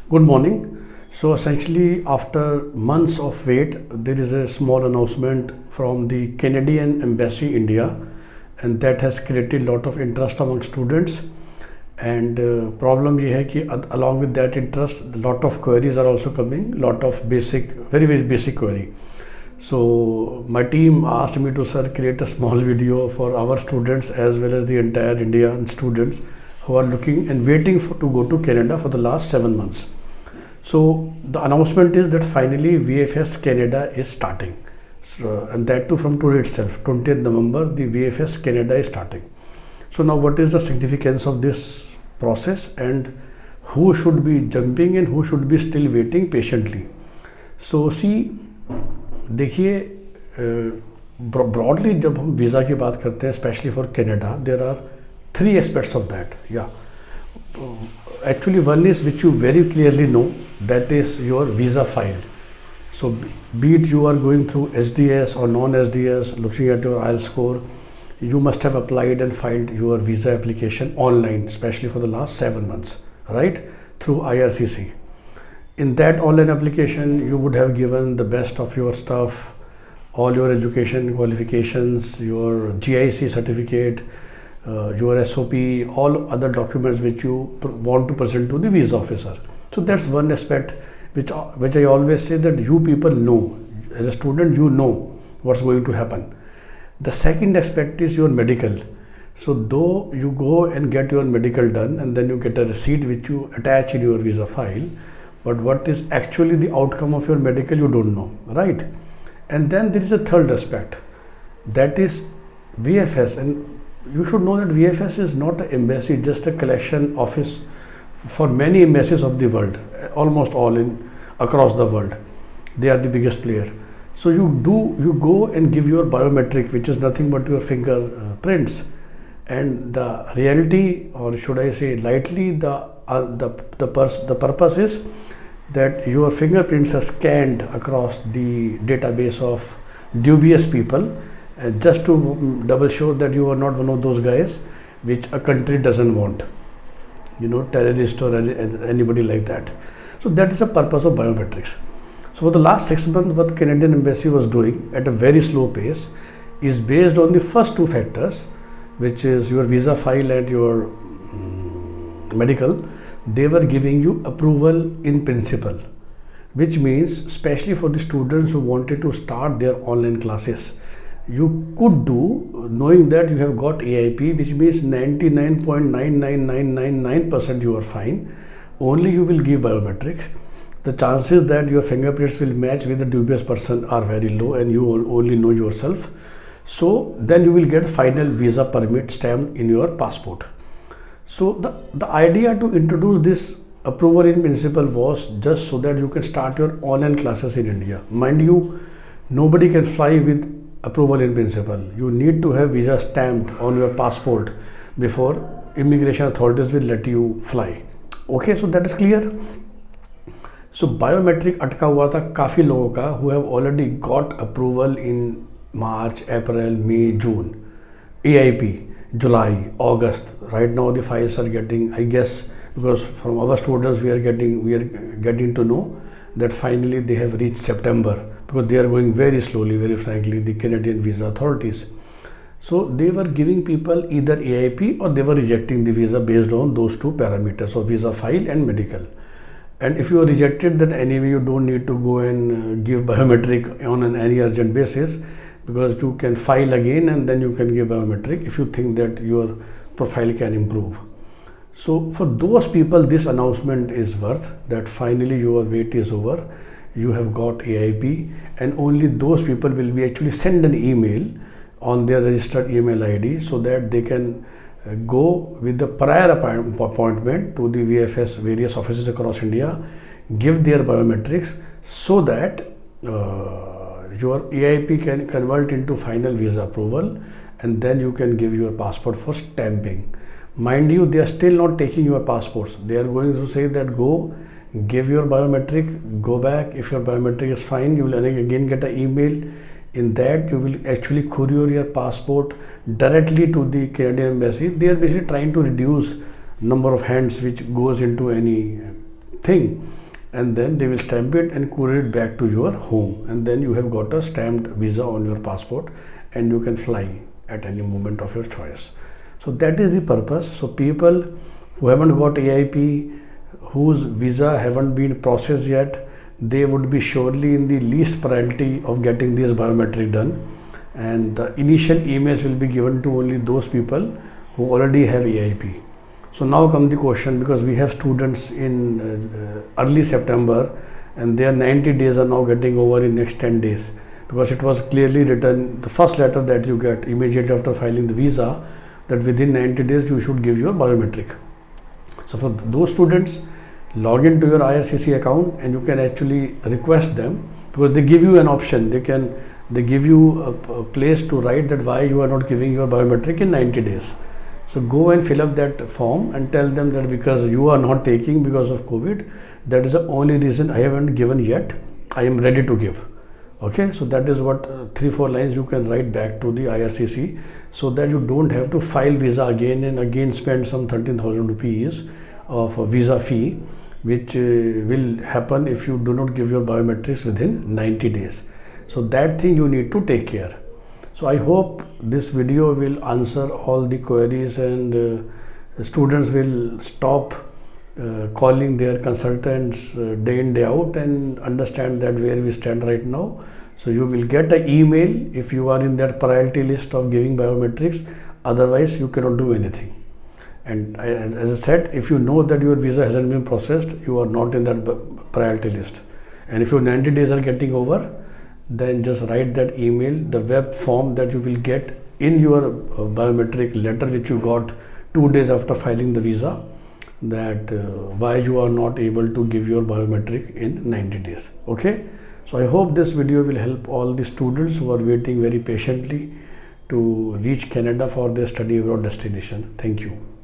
Good morning. So essentially, after months of wait, there is a small announcement from the Canadian Embassy India, and that has created a lot of interest among students. And problem ये है कि along with that interest, a lot of queries are also coming, lot of basic, very basic query. So my team asked me to create a small video for our students as well as the entire Indian students who are looking and waiting to go to Canada for the last 7 months. So the announcement is that finally VFS Canada is starting. So, and that too from today itself, 20th November, the VFS Canada is starting. So now what is the significance of this process and who should be jumping and who should be still waiting patiently? So see, देखिए broadly जब हम visa की बात करते हैं specially for Canada there are 3 aspects of that. Yeah, actually one is which you very clearly know, that is your visa file. So be it you are going through SDS or non-SDS, looking at your IELTS score, you must have applied and filed your visa application online, especially for the last 7 months, right, through IRCC. In that online application, you would have given the best of your stuff, all your education qualifications, your GIC certificate, your SOP, all other documents which you want to present to the visa officer. So that's one aspect which I always say that you people know, as a student you know what's going to happen. The second aspect is your medical. So though you go and get your medical done and then you get a receipt which you attach in your visa file, but what is actually the outcome of your medical you don't know, right? And then there is a third aspect, that is VFS. And you should know that VFS is not an embassy, just a collection office for many embassies of the world, almost all across the world. They are the biggest player. So you go and give your biometric, which is nothing but your fingerprints. And the reality, or should I say lightly, the purpose is that your fingerprints are scanned across the database of dubious people, just to double sure that you are not one of those guys which a country doesn't want, terrorist or anybody like that. So that is the purpose of biometrics. So for the last 6 months, what Canadian Embassy was doing at a very slow pace is based on the first 2 factors, which is your visa file and your medical. They were giving you approval in principle, which means especially for the students who wanted to start their online classes, you could do, knowing that you have got AIP, which means 99.99999% you are fine. Only you will give biometrics. The chances that your fingerprints will match with the dubious person are very low, and you will only know yourself. So then you will get final visa permit stamped in your passport. So the idea to introduce this approval in principle was just so that you can start your online classes in India. Mind you, nobody can fly with approval in principle. You need to have visa stamped on your passport before immigration authorities will let you fly. Okay, so that is clear. So biometric अटका हुआ था काफ़ी लोगों का who have already got approval in March, April, May, June, AIP, July, August. Right now the files are getting, I guess, because from our students we are getting to know that finally they have reached September, because they are going very slowly, very frankly, the Canadian visa authorities. So they were giving people either AIP or they were rejecting the visa based on those 2 parameters of visa file and medical. And if you are rejected, then anyway you don't need to go and give biometric on any urgent basis, because you can file again and then you can give biometric if you think that your profile can improve. So for those people, this announcement is worth that finally your wait is over. You have got AIP, and only those people will be actually send an email on their registered email ID so that they can go with the prior appointment to the VFS various offices across India, give their biometrics so that your AIP can convert into final visa approval, and then you can give your passport for stamping. Mind you, they are still not taking your passports. They are going to say that go give your biometric, go back. If your biometric is fine, you will again get an email. In that you will actually courier your passport directly to the Canadian Embassy. They are basically trying to reduce number of hands which goes into any thing, and then they will stamp it and courier it back to your home, and then you have got a stamped visa on your passport and you can fly at any moment of your choice. So that is the purpose. So people who haven't got AIP, whose visa haven't been processed yet, they would be surely in the least priority of getting this biometric done, and the initial emails will be given to only those people who already have AIP. So now comes the question, because we have students in early September and their 90 days are now getting over in next 10 days, because it was clearly written, the first letter that you get immediately after filing the visa, that within 90 days you should give your biometric. So for those students, log into your IRCC account and you can actually request them, because they give you an option. They give you a place to write that why you are not giving your biometric in 90 days. So go and fill up that form and tell them that because you are not taking because of COVID, that is the only reason I haven't given yet. I am ready to give. Okay, so that is what 3-4 lines you can write back to the IRCC, so that you don't have to file visa again and again spend some 13,000 rupees of a visa fee, which will happen if you do not give your biometrics within 90 days. So that thing you need to take care. So I hope this video will answer all the queries, and students will stop calling their consultants day in day out and understand that where we stand right now. So you will get an email if you are in that priority list of giving biometrics, otherwise you cannot do anything. And as I said, if you know that your visa hasn't been processed, you are not in that priority list. And if your 90 days are getting over, then just write that email, the web form that you will get in your biometric letter which you got 2 days after filing the visa, that why you are not able to give your biometric in 90 days. Okay, so I hope this video will help all the students who are waiting very patiently to reach Canada for their study abroad destination. Thank you.